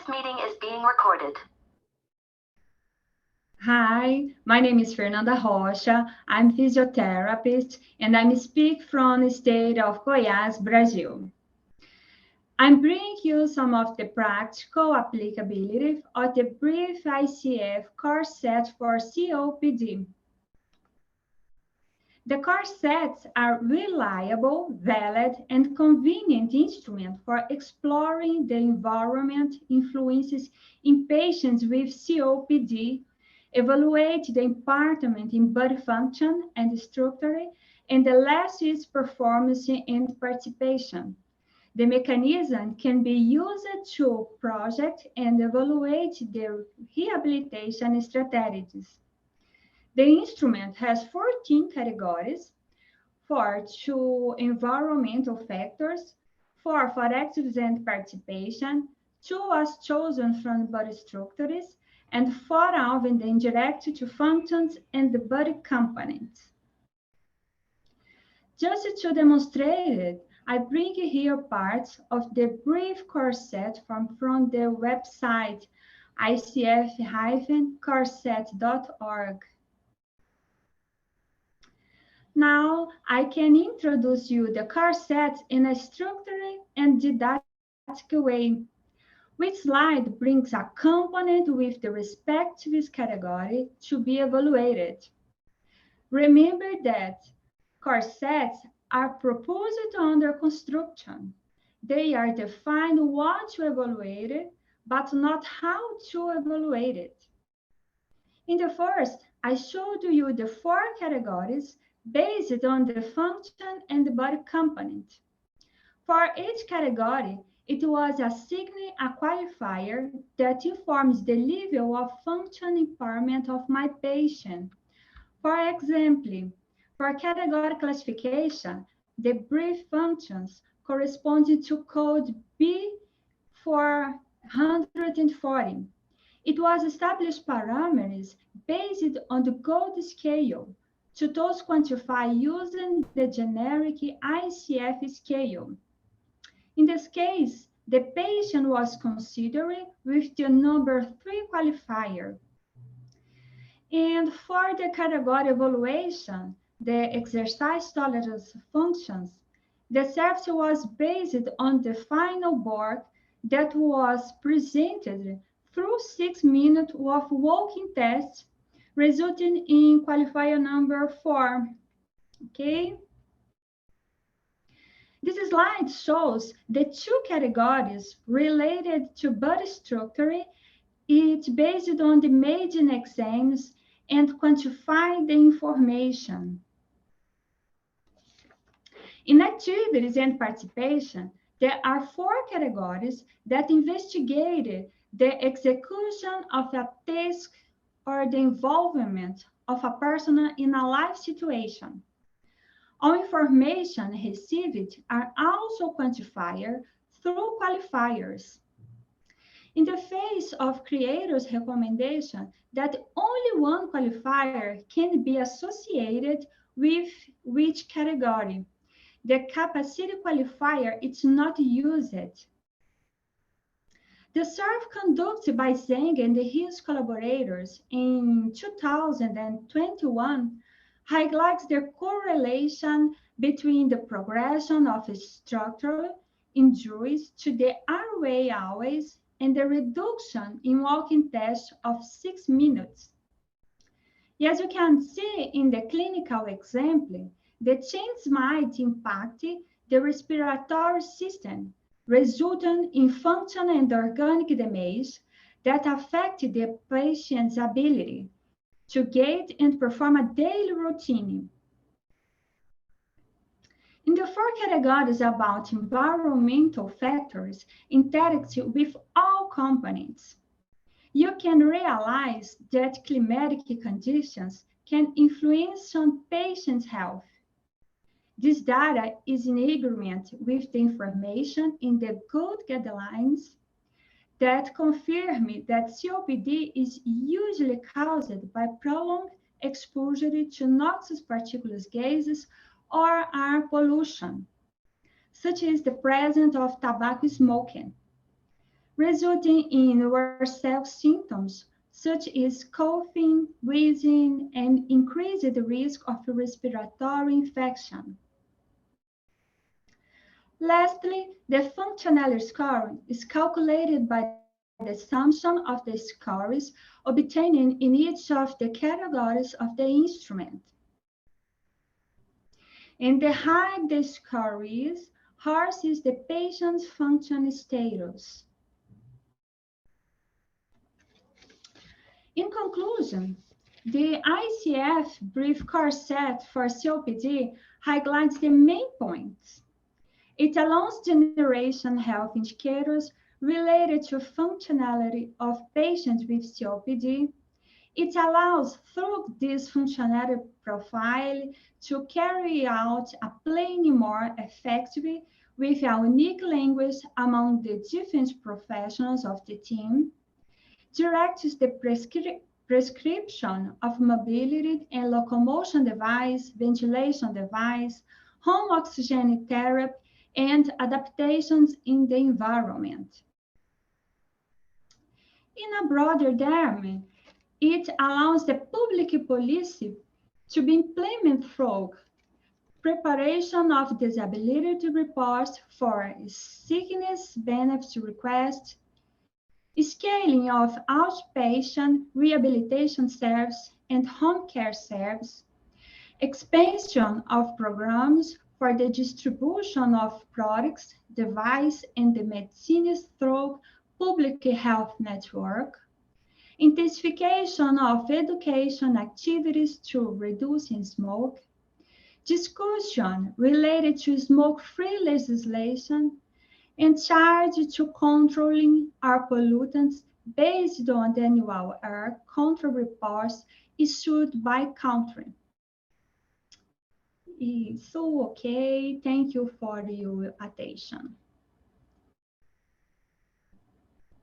This meeting is being recorded. Hi, my name is Fernanda Rocha. I'm physiotherapist and I speak from the state of Goiás, Brazil. I'm bringing you some of the practical applicability of the Brief ICF Core Set for COPD. The core sets are reliable, valid, and convenient instruments for exploring the environment influences in patients with COPD, evaluate the impairment in body function and structure, and the last is performance and participation. The mechanism can be used to project and evaluate the rehabilitation strategies. The instrument has 14 categories: 4 to environmental factors, 4 for activities and participation, 2 as chosen from body structures, and 4 of the indirect to functions and the body components. Just to demonstrate it, I bring here parts of the Brief Core Set from the website icf-corset.org. Now, I can introduce you the core sets in a structured and didactic way. Which slide brings a component with the respective category to be evaluated. Remember that core sets are proposed under construction. They are defined what to evaluate, but not how to evaluate it. In the first, I showed you the 4 categories based on the function and the body component. For each category, it was assigned a qualifier that informs the level of function impairment of my patient. For example, for category classification, the brief functions corresponding to code B440. It was established parameters based on the gold scale to those quantify using the generic ICF scale. In this case, the patient was considered with the number 3 qualifier. And for the category evaluation, the exercise tolerance functions, the service was based on the final board that was presented through 6 minutes of walking tests, resulting in qualifier number 4. Okay? This slide shows the 2 categories related to body structure. It's based on the maiden exams and quantify the information. In activities and participation, there are 4 categories that investigate the execution of a task or the involvement of a person in a life situation. All information received are also quantified through qualifiers. In the face of creators' recommendation that only one qualifier can be associated with which category, the capacity qualifier is not used. The survey conducted by Zeng and his collaborators in 2021 highlights the correlation between the progression of structural injuries to the airway hours and the reduction in walking tests of 6 minutes. As you can see in the clinical example, the change might impact the respiratory system, resulting in functional and organic damage that affect the patient's ability to get and perform a daily routine. In the 4 categories about environmental factors interact with all components, you can realize that climatic conditions can influence on patients' health. This data is in agreement with the information in the good guidelines that confirm that COPD is usually caused by prolonged exposure to noxious particulate gases or air pollution, such as the presence of tobacco smoking. resulting in worse symptoms such as coughing, wheezing, and increased risk of respiratory infection. Lastly, the functional score is calculated by the assumption of the scores obtained in each of the categories of the instrument. And the higher the score is, worse is the patient's function status. In conclusion, the ICF Brief Core Set for COPD highlights the main points. It allows generation health indicators related to functionality of patients with COPD. It allows, through this functionality profile, to carry out a planning more effectively with a unique language among the different professionals of the team, directs the prescription of mobility and locomotion device, ventilation device, home oxygen therapy, and adaptations in the environment. In a broader term, it allows the public policy to be implemented through preparation of disability reports for sickness benefits requests, scaling of outpatient rehabilitation service and home care service, expansion of programs for the distribution of products, devices, and the medicines through public health network, intensification of education activities to reduce smoke, discussion related to smoke-free legislation, and charge to controlling air pollutants based on the annual air control reports issued by country. So, okay, thank you for your attention.